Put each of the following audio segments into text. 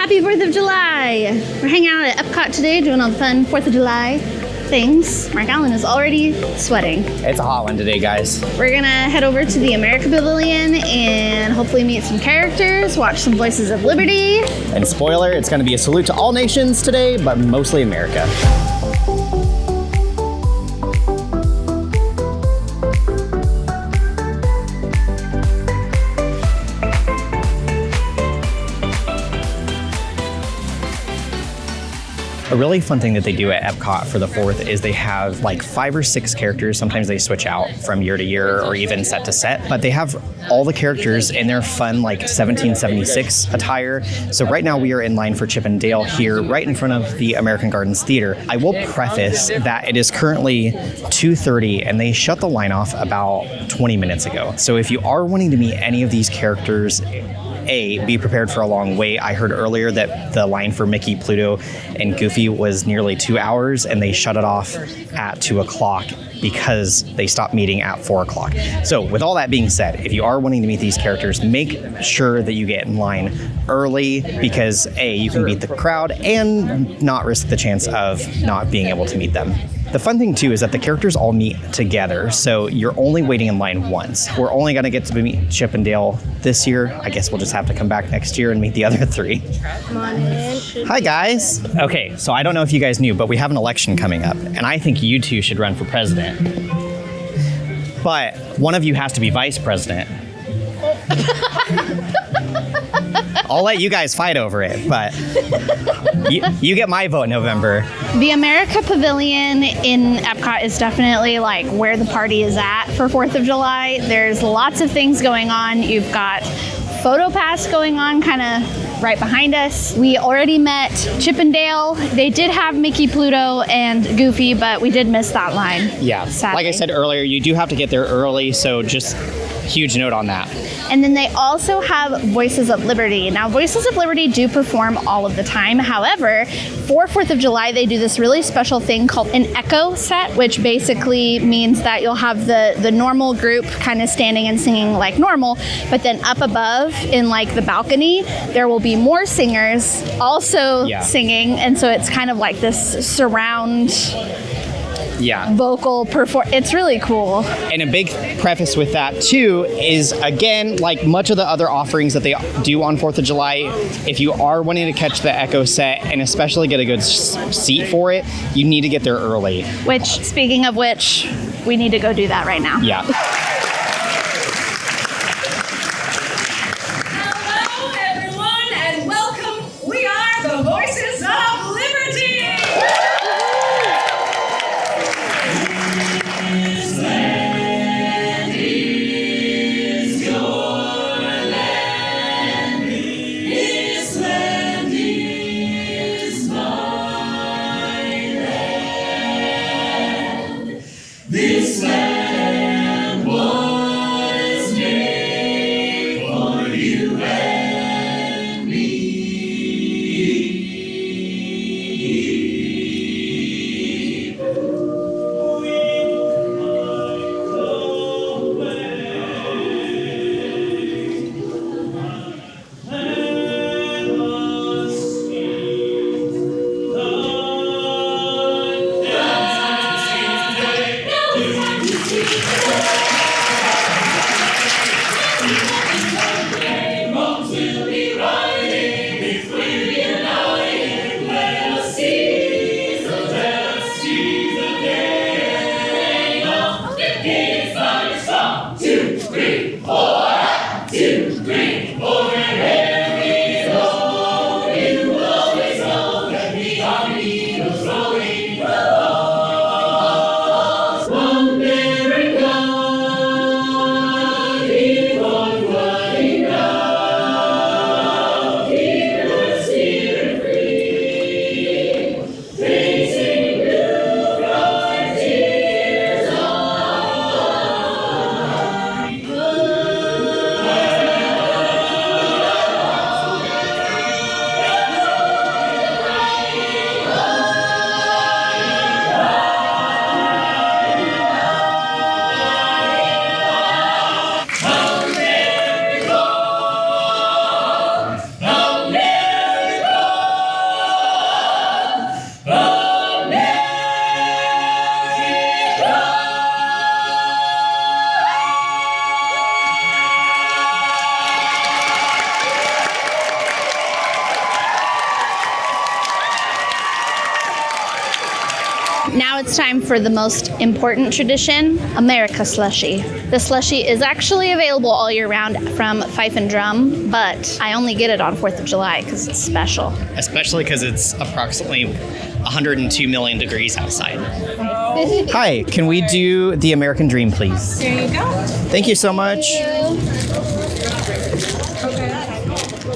Happy 4th of July! We're hanging out at Epcot today doing all the fun 4th of July things. Mark Allen is already sweating. It's a hot one today, guys. We're gonna head over to the America Pavilion and hopefully meet some characters, watch some Voices of Liberty. And spoiler, it's gonna be a salute to all nations today, but mostly America. A really fun thing that they do at Epcot for the 4th is they have like 5 or 6 characters. Sometimes they switch out from year to year or even set to set, but they have all the characters in their fun like 1776 attire. So right now we are in line for Chip and Dale here right in front of the American Gardens Theater. I will preface that it is currently 2:30 and they shut the line off about 20 minutes ago. So if you are wanting to meet any of these characters, be prepared for a long wait. I heard earlier that the line for Mickey, Pluto, and Goofy was nearly 2 hours, and they shut it off at 2 o'clock because they stopped meeting at 4 o'clock. So with all that being said, if you are wanting to meet these characters, make sure that you get in line early because you can beat the crowd and not risk the chance of not being able to meet them. The fun thing too is that the characters all meet together, so you're only waiting in line once. We're only going to get to meet Chip and Dale this year. I guess we'll just have to come back next year and meet the other 3. Come on in. Hi guys. Okay, so I don't know if you guys knew, but we have an election coming up, and I think you two should run for president. But one of you has to be vice president. I'll let you guys fight over it, but you get my vote in November. The America Pavilion in Epcot is definitely like where the party is at for 4th of July. There's lots of things going on. You've got Photo Pass going on kind of right behind us. We already met Chip and Dale. They did have Mickey, Pluto, and Goofy, but we did miss that line. Yeah, sadly. Like I said earlier, you do have to get there early, so just huge note on that. And then they also have Voices of Liberty. Now, Voices of Liberty do perform all of the time. However, for 4th of July, they do this really special thing called an echo set, which basically means that you'll have the normal group kind of standing and singing like normal, but then up above in like the balcony, there will be more singers also singing. And so it's kind of like this surround vocal perform. It's really cool. And a big preface with that too is, again, like much of the other offerings that they do on 4th of July, if you are wanting to catch the echo set and especially get a good seat for it, you need to get there early. Which, speaking of which, we need to go do that right now. Yeah. Hello, everyone, and welcome. We are the Voices of Liberty. This land now it's time for the most important tradition, America Slushie. The Slushie is actually available all year round from Fife and Drum, but I only get it on 4th of July because it's special. Especially because it's approximately 102 million degrees outside. Hi, can we do the American Dream, please? There you go. Thank you so much.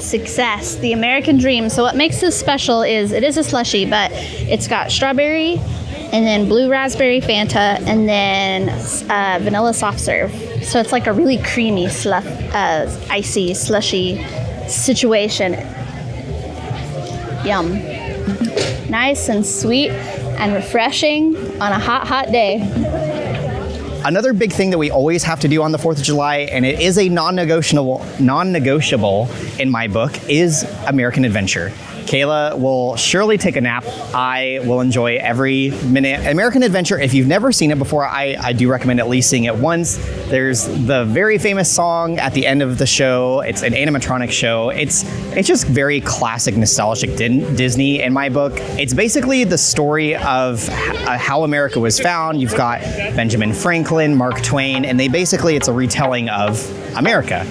Success, the American Dream. So what makes this special is it is a slushie, but it's got strawberry and then blue raspberry Fanta and then vanilla soft serve. So it's like a really creamy, icy, slushy situation. Yum. Nice and sweet and refreshing on a hot, hot day. Another big thing that we always have to do on the 4th of July, and it is a non-negotiable in my book, is American Adventure. Kayla will surely take a nap. I will enjoy every minute. American Adventure, if you've never seen it before, I do recommend at least seeing it once. There's the very famous song at the end of the show. It's an animatronic show. It's just very classic, nostalgic Disney in my book. It's basically the story of how America was found. You've got Benjamin Franklin, Mark Twain, and it's a retelling of America.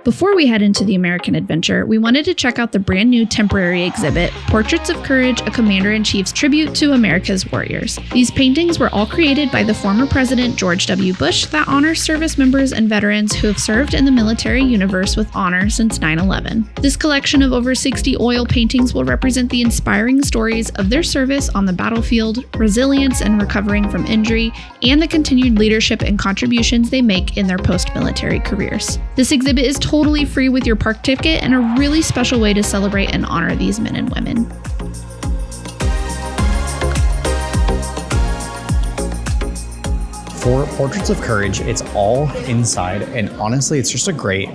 Before we head into the American Adventure, we wanted to check out the brand new temporary exhibit, Portraits of Courage, a Commander-in-Chief's Tribute to America's Warriors. These paintings were all created by the former President George W. Bush that honors service members and veterans who have served in the military universe with honor since 9/11. This collection of over 60 oil paintings will represent the inspiring stories of their service on the battlefield, resilience and recovering from injury, and the continued leadership and contributions they make in their post-military careers. This exhibit is totally free with your park ticket and a really special way to celebrate and honor these men and women. For Portraits of Courage, it's all inside, and honestly, it's just a great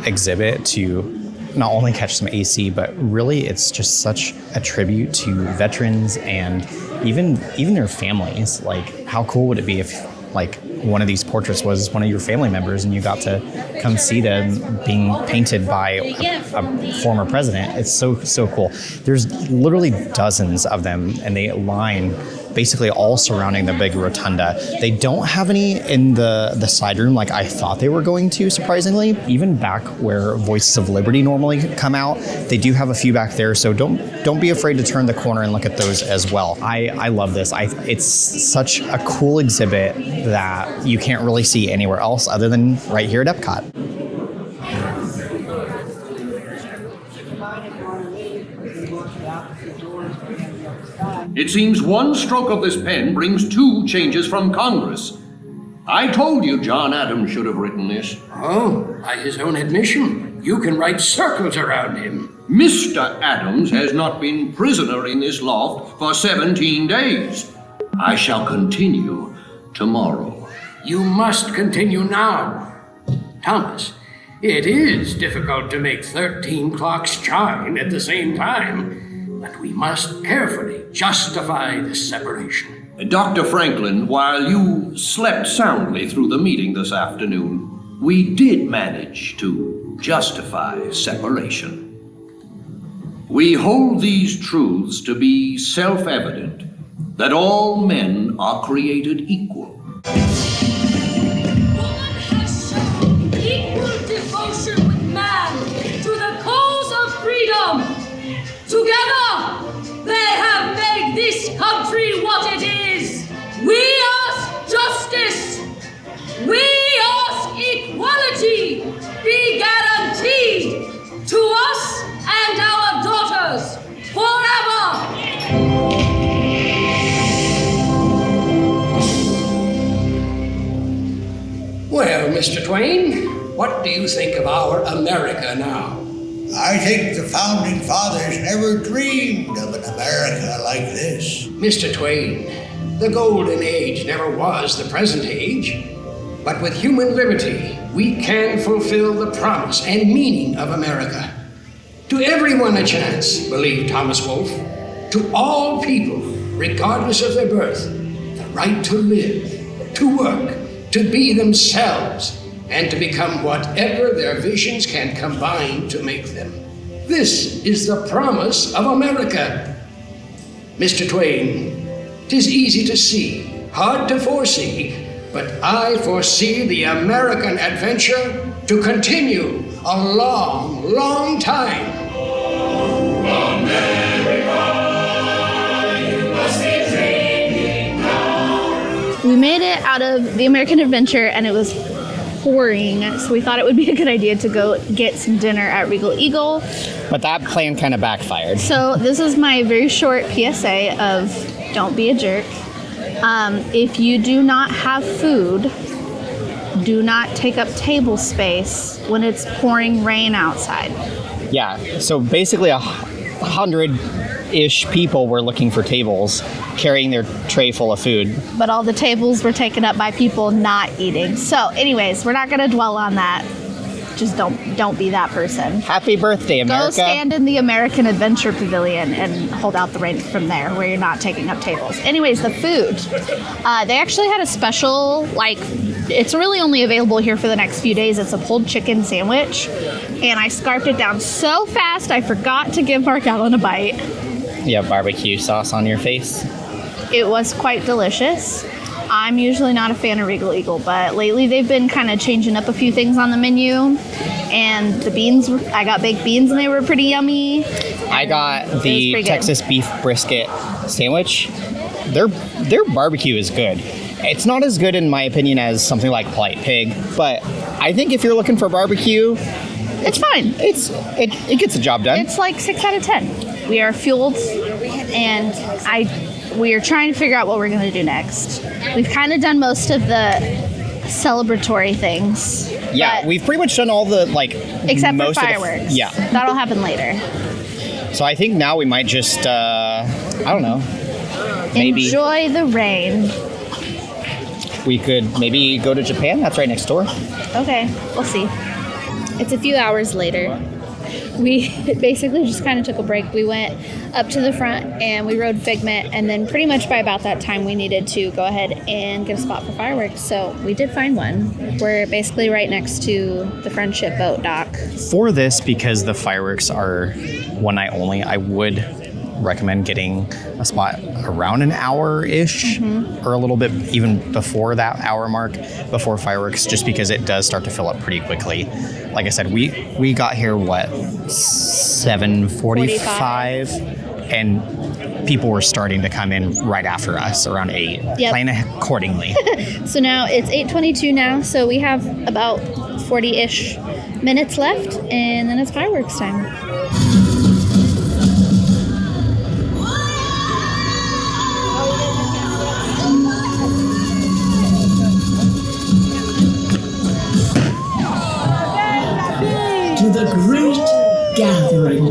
exhibit to not only catch some AC, but really it's just such a tribute to veterans and even their families. Like, how cool would it be if one of these portraits was one of your family members and you got to come see them being painted by a former president? It's so cool. There's literally dozens of them, and they line basically all surrounding the big rotunda. They don't have any in the side room like I thought they were going to, surprisingly. Even back where Voices of Liberty normally come out, they do have a few back there, so don't be afraid to turn the corner and look at those as well. I love this. It's such a cool exhibit that you can't really see anywhere else other than right here at Epcot. It seems one stroke of this pen brings 2 changes from Congress. I told you John Adams should have written this. Oh, by his own admission, you can write circles around him. Mr. Adams has not been prisoner in this loft for 17 days. I shall continue tomorrow. You must continue now. Thomas, it is difficult to make 13 clocks chime at the same time, but we must carefully justify this separation. Dr. Franklin, while you slept soundly through the meeting this afternoon, we did manage to justify separation. We hold these truths to be self-evident, that all men are created equal. Woman has shown equal devotion with man to the cause of freedom. Together, they have made this country what it is. We ask justice. We ask equality be guaranteed to us and our daughters forever. Well, Mr. Twain, what do you think of our America now? I think the founding fathers never dreamed of an America like this. Mr. Twain, the golden age never was the present age. But with human liberty, we can fulfill the promise and meaning of America. To everyone a chance, believed Thomas Wolfe. To all people, regardless of their birth, the right to live, to work, to be themselves, and to become whatever their visions can combine to make them. This is the promise of America. Mr. Twain, 'Tis easy to see, hard to foresee, but I foresee the American adventure to continue a long, long time. We made it out of the American Adventure and it was pouring, so we thought it would be a good idea to go get some dinner at Regal Eagle. But that plan kind of backfired. So this is my very short PSA of don't be a jerk. If you do not have food, do not take up table space when it's pouring rain outside. Yeah, so basically 100-ish people were looking for tables, carrying their tray full of food. But all the tables were taken up by people not eating. So anyways, we're not going to dwell on that. Just don't be that person. Happy birthday, America. Go stand in the American Adventure Pavilion and hold out the rain from there where you're not taking up tables. Anyways, the food. They actually had a special, it's really only available here for the next few days. It's a pulled chicken sandwich. And I scarfed it down so fast I forgot to give Mark Allen a bite. You have barbecue sauce on your face. It was quite delicious. I'm usually not a fan of Regal Eagle, but lately they've been kind of changing up a few things on the menu. And the beans, I got baked beans and they were pretty yummy. I got the Texas beef brisket sandwich. Their barbecue is good. It's not as good in my opinion as something like Polite Pig, but I think if you're looking for barbecue, it's fine. It gets the job done. It's like 6 out of 10. We are fueled, and we are trying to figure out what we're going to do next. We've kind of done most of the celebratory things. Yeah, we've pretty much done all the except most for fireworks. Yeah, that'll happen later. So I think now we might just I don't know. Maybe enjoy the rain. We could maybe go to Japan. That's right next door. Okay, we'll see. It's a few hours later. We basically just kind of took a break. We went up to the front and we rode Figment, and then pretty much by about that time we needed to go ahead and get a spot for fireworks. So we did find one. We're basically right next to the Friendship Boat dock. For this, because the fireworks are one night only, I would recommend getting a spot around an hour-ish or a little bit even before that hour mark before fireworks, just because it does start to fill up pretty quickly. Like I said, we got here 7:45 and people were starting to come in right after us around 8. Yep. Plan accordingly. So now it's 8:22 now, so we have about 40-ish minutes left and then it's fireworks time. To the great gathering.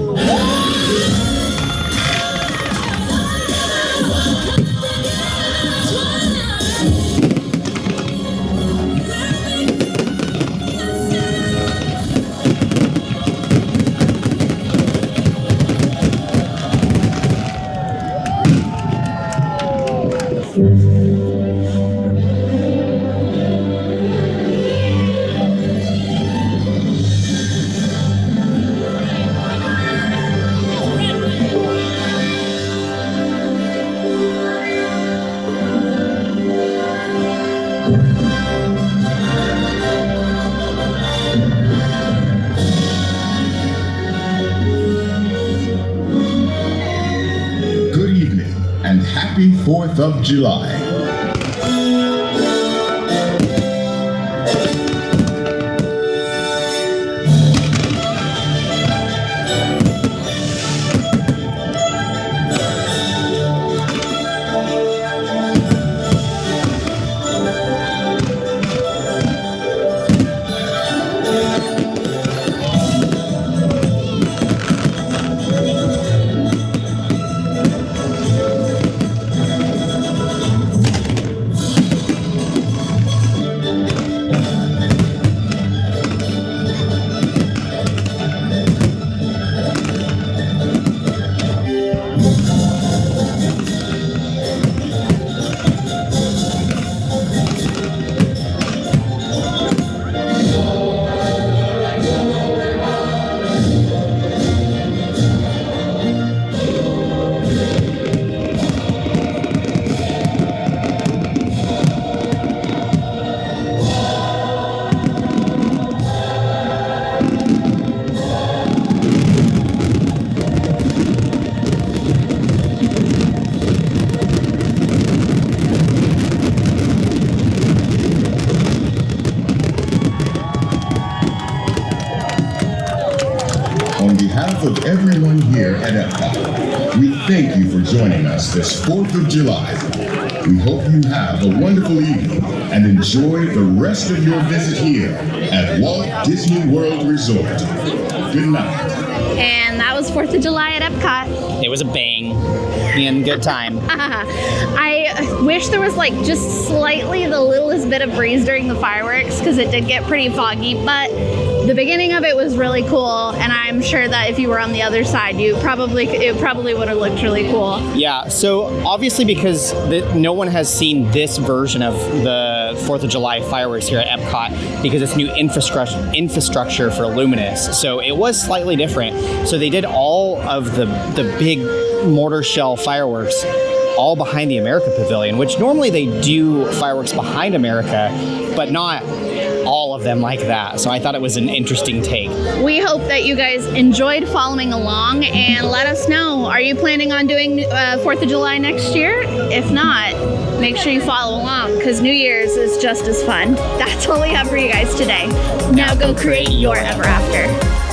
Happy 4th of July. behalf of everyone here at Epcot, we thank you for joining us this 4th of July. We hope you have a wonderful evening and enjoy the rest of your visit here at Walt Disney World Resort. Good night. And that was 4th of July at Epcot. It was a bang and good time. I wish there was like just slightly the littlest bit of breeze during the fireworks because it did get pretty foggy, but the beginning of it was really cool, and I'm sure that if you were on the other side, it probably would have looked really cool. Yeah, so obviously because no one has seen this version of the 4th of July fireworks here at Epcot because it's new infrastructure for Luminous, so it was slightly different. So they did all of the big mortar shell fireworks all behind the America Pavilion, which normally they do fireworks behind America, but not all of them like that. So I thought it was an interesting take. We hope that you guys enjoyed following along, and let us know, are you planning on doing 4th of July next year? If not, make sure you follow along because New Year's is just as fun. That's all we have for you guys today. Now go create your ever after.